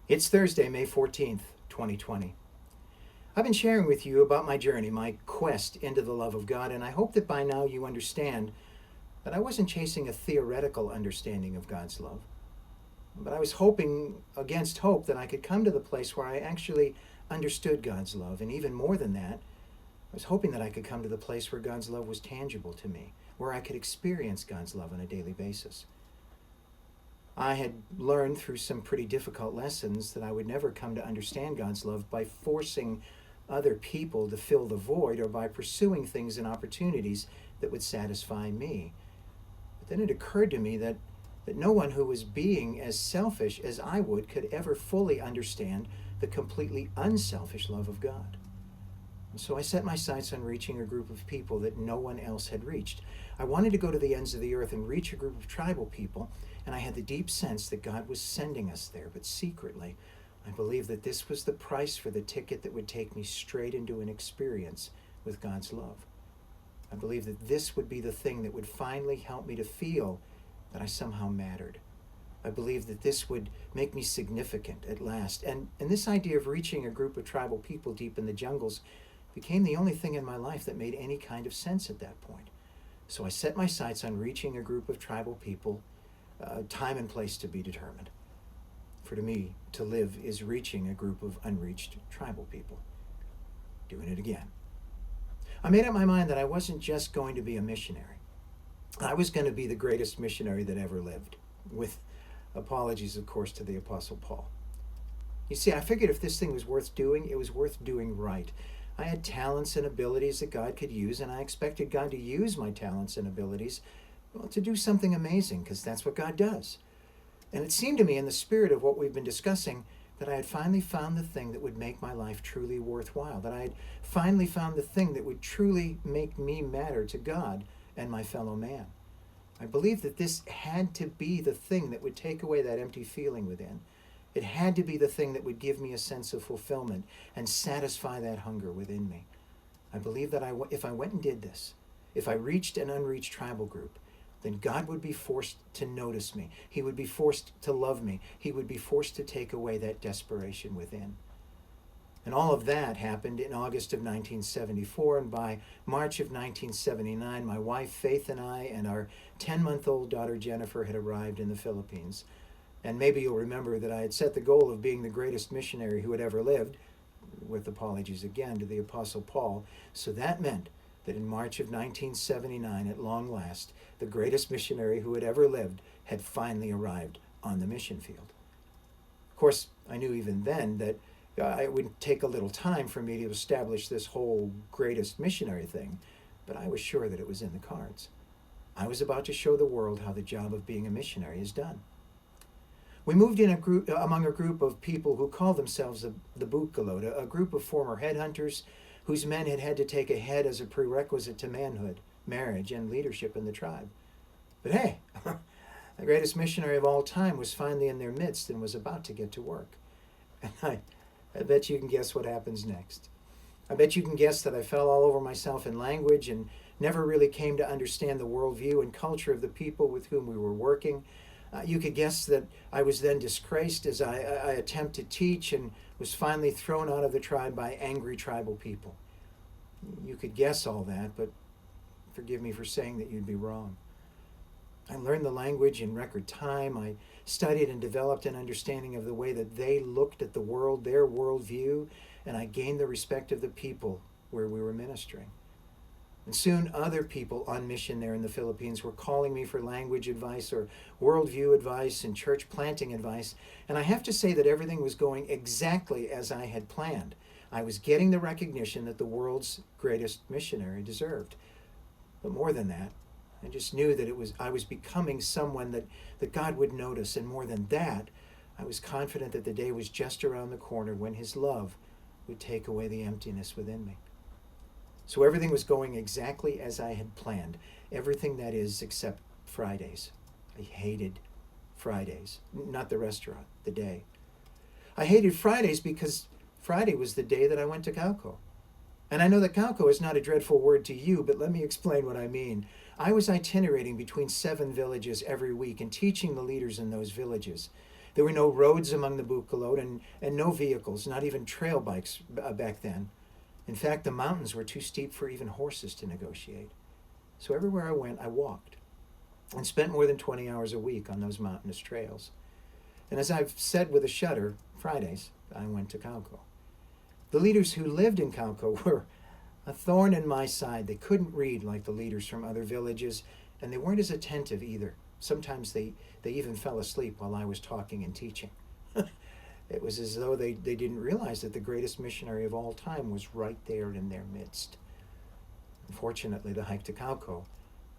It's Thursday, May 14th, 2020. I've been sharing with you about my journey, my quest into the love of God, and I hope that by now you understand that I wasn't chasing a theoretical understanding of God's love, but I was hoping against hope that I could come to the place where I actually understood God's love, and even more than that, I was hoping that I could come to the place where God's love was tangible to me, where I could experience God's love on a daily basis. I had learned through some pretty difficult lessons that I would never come to understand God's love by forcing other people to fill the void or by pursuing things and opportunities that would satisfy me. But then it occurred to me that no one who was being as selfish as I would could ever fully understand the completely unselfish love of God. And so I set my sights on reaching a group of people that no one else had reached. I wanted to go to the ends of the earth and reach a group of tribal people, and I had the deep sense that God was sending us there, but secretly, I believed that this was the price for the ticket that would take me straight into an experience with God's love. I believed that this would be the thing that would finally help me to feel that I somehow mattered. I believed that this would make me significant at last. And this idea of reaching a group of tribal people deep in the jungles became the only thing in my life that made any kind of sense at that point. So I set my sights on reaching a group of tribal people, time and place to be determined. For to me, to live is reaching a group of unreached tribal people. Doing it again. I made up my mind that I wasn't just going to be a missionary. I was going to be the greatest missionary that ever lived, with apologies, of course, to the Apostle Paul. You see, I figured if this thing was worth doing, it was worth doing right. I had talents and abilities that God could use, and I expected God to use my talents and abilities, well, to do something amazing, because that's what God does. And it seemed to me, in the spirit of what we've been discussing, that I had finally found the thing that would make my life truly worthwhile, that I had finally found the thing that would truly make me matter to God and my fellow man. I believed that this had to be the thing that would take away that empty feeling within. It had to be the thing that would give me a sense of fulfillment and satisfy that hunger within me. I believe that if I went and did this, if I reached an unreached tribal group, then God would be forced to notice me. He would be forced to love me. He would be forced to take away that desperation within. And all of that happened in August of 1974, and by March of 1979, my wife Faith and I and our 10-month-old daughter Jennifer had arrived in the Philippines. And maybe you'll remember that I had set the goal of being the greatest missionary who had ever lived, with apologies again to the Apostle Paul. So that meant that in March of 1979, at long last, the greatest missionary who had ever lived had finally arrived on the mission field. Of course, I knew even then that it would take a little time for me to establish this whole greatest missionary thing, but I was sure that it was in the cards. I was about to show the world how the job of being a missionary is done. We moved in among a group of people who called themselves the Bukalot, a group of former headhunters whose men had to take a head as a prerequisite to manhood, marriage, and leadership in the tribe. But hey, the greatest missionary of all time was finally in their midst and was about to get to work. And I bet you can guess what happens next. I bet you can guess that I fell all over myself in language and never really came to understand the worldview and culture of the people with whom we were working. You could guess that I was then disgraced as I attempted to teach and was finally thrown out of the tribe by angry tribal people. You could guess all that, but forgive me for saying that you'd be wrong. I learned the language in record time. I studied and developed an understanding of the way that they looked at the world, their worldview, and I gained the respect of the people where we were ministering. And soon other people on mission there in the Philippines were calling me for language advice or worldview advice and church planting advice. And I have to say that everything was going exactly as I had planned. I was getting the recognition that the world's greatest missionary deserved. But more than that, I just knew that I was becoming someone that God would notice. And more than that, I was confident that the day was just around the corner when His love would take away the emptiness within me. So everything was going exactly as I had planned. Everything, that is, except Fridays. I hated Fridays. Not the restaurant, the day. I hated Fridays because Friday was the day that I went to Cauco. And I know that Cauco is not a dreadful word to you, but let me explain what I mean. I was itinerating between 7 villages every week and teaching the leaders in those villages. There were no roads among the Bucalote and no vehicles, not even trail bikes back then. In fact, the mountains were too steep for even horses to negotiate. So everywhere I went, I walked and spent more than 20 hours a week on those mountainous trails. And as I've said with a shudder, Fridays, I went to Cauco. The leaders who lived in Cauco were a thorn in my side. They couldn't read like the leaders from other villages, and they weren't as attentive either. Sometimes they even fell asleep while I was talking and teaching. It was as though they didn't realize that the greatest missionary of all time was right there in their midst. Unfortunately, the hike to Cauco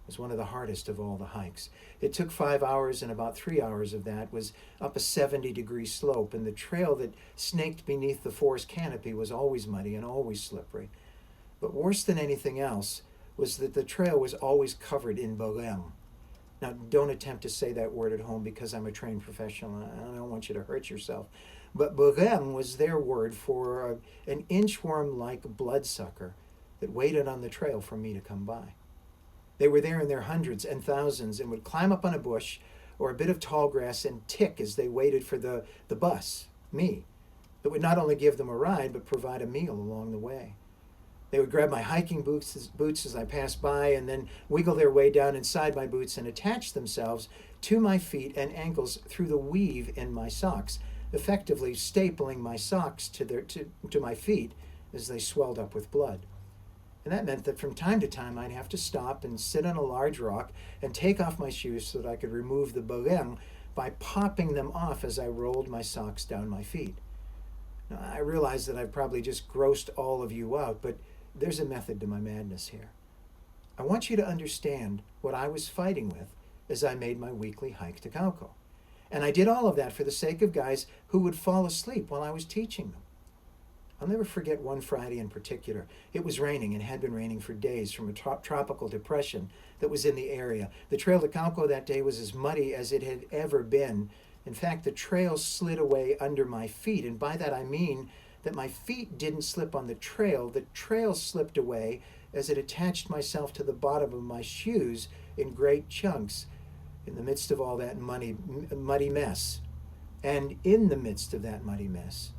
was one of the hardest of all the hikes. It took 5 hours, and about 3 hours of that was up a 70-degree slope, and the trail that snaked beneath the forest canopy was always muddy and always slippery. But worse than anything else was that the trail was always covered in bogem. Now, don't attempt to say that word at home because I'm a trained professional. I don't want you to hurt yourself. But bogem was their word for an inchworm-like bloodsucker that waited on the trail for me to come by. They were there in their hundreds and thousands and would climb up on a bush or a bit of tall grass and tick as they waited for the bus, me, that would not only give them a ride but provide a meal along the way. They would grab my hiking boots as I passed by and then wiggle their way down inside my boots and attach themselves to my feet and ankles through the weave in my socks, effectively stapling my socks to my feet as they swelled up with blood. And that meant that from time to time I'd have to stop and sit on a large rock and take off my shoes so that I could remove the bogem by popping them off as I rolled my socks down my feet. Now, I realize that I've probably just grossed all of you out, but there's a method to my madness here. I want you to understand what I was fighting with as I made my weekly hike to Cauco. And I did all of that for the sake of guys who would fall asleep while I was teaching them. I'll never forget one Friday in particular. It was raining and had been raining for days from a tropical depression that was in the area. The trail to Cauco that day was as muddy as it had ever been. In fact, the trail slid away under my feet, and by that I mean that my feet didn't slip on the trail slipped away as it attached myself to the bottom of my shoes in great chunks in the midst of all that muddy mess. And in the midst of that muddy mess,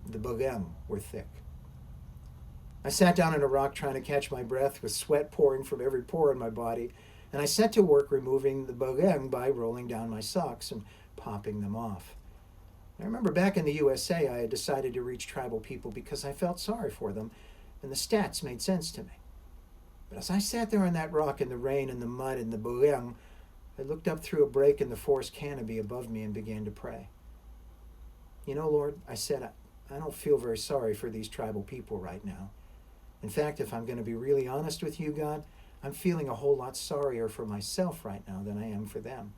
the bogem were thick. I sat down on a rock trying to catch my breath with sweat pouring from every pore in my body, and I set to work removing the bogem by rolling down my socks and popping them off. I remember back in the USA, I had decided to reach tribal people because I felt sorry for them, and the stats made sense to me. But as I sat there on that rock in the rain and the mud and the bogem, I looked up through a break in the forest canopy above me and began to pray. You know, Lord, I said, I don't feel very sorry for these tribal people right now. In fact, if I'm going to be really honest with you, God, I'm feeling a whole lot sorrier for myself right now than I am for them.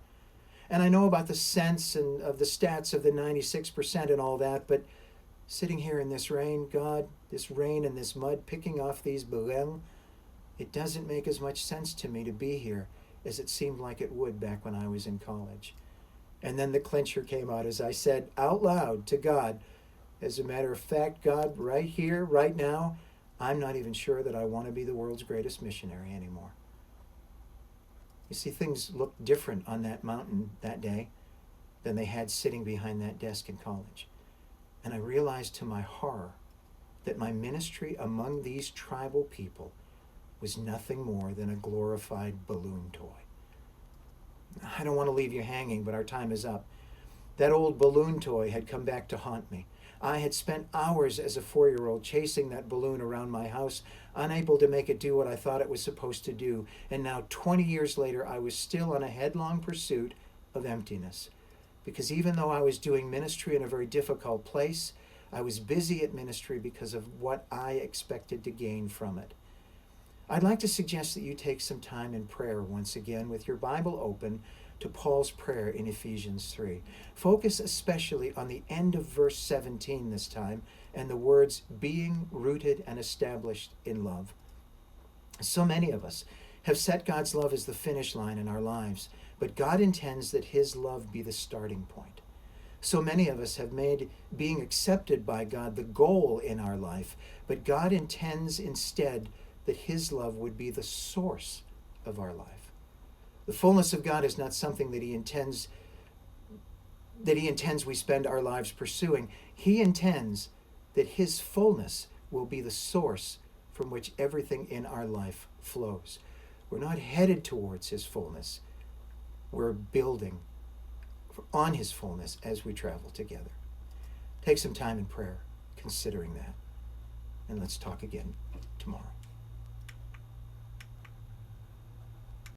And I know about the sense and of the stats of the 96% and all that, but sitting here in this rain, God, this rain and this mud, picking off these bogem, it doesn't make as much sense to me to be here as it seemed like it would back when I was in college. And then the clincher came out as I said out loud to God, as a matter of fact, God, right here, right now, I'm not even sure that I want to be the world's greatest missionary anymore. You see, things looked different on that mountain that day than they had sitting behind that desk in college. And I realized to my horror that my ministry among these tribal people was nothing more than a glorified balloon toy. I don't want to leave you hanging, but our time is up. That old balloon toy had come back to haunt me. I had spent hours as a 4-year-old chasing that balloon around my house, unable to make it do what I thought it was supposed to do. And now, 20 years later, I was still on a headlong pursuit of emptiness. Because even though I was doing ministry in a very difficult place, I was busy at ministry because of what I expected to gain from it. I'd like to suggest that you take some time in prayer once again with your Bible open to Paul's prayer in Ephesians 3. Focus especially on the end of verse 17 this time and the words being rooted and established in love. So many of us have set God's love as the finish line in our lives, but God intends that his love be the starting point. So many of us have made being accepted by God the goal in our life, but God intends instead that his love would be the source of our life. The fullness of God is not something that he intends that he intends we spend our lives pursuing. He intends that his fullness will be the source from which everything in our life flows. We're not headed towards his fullness. We're building on his fullness as we travel together. Take some time in prayer considering that. And let's talk again tomorrow.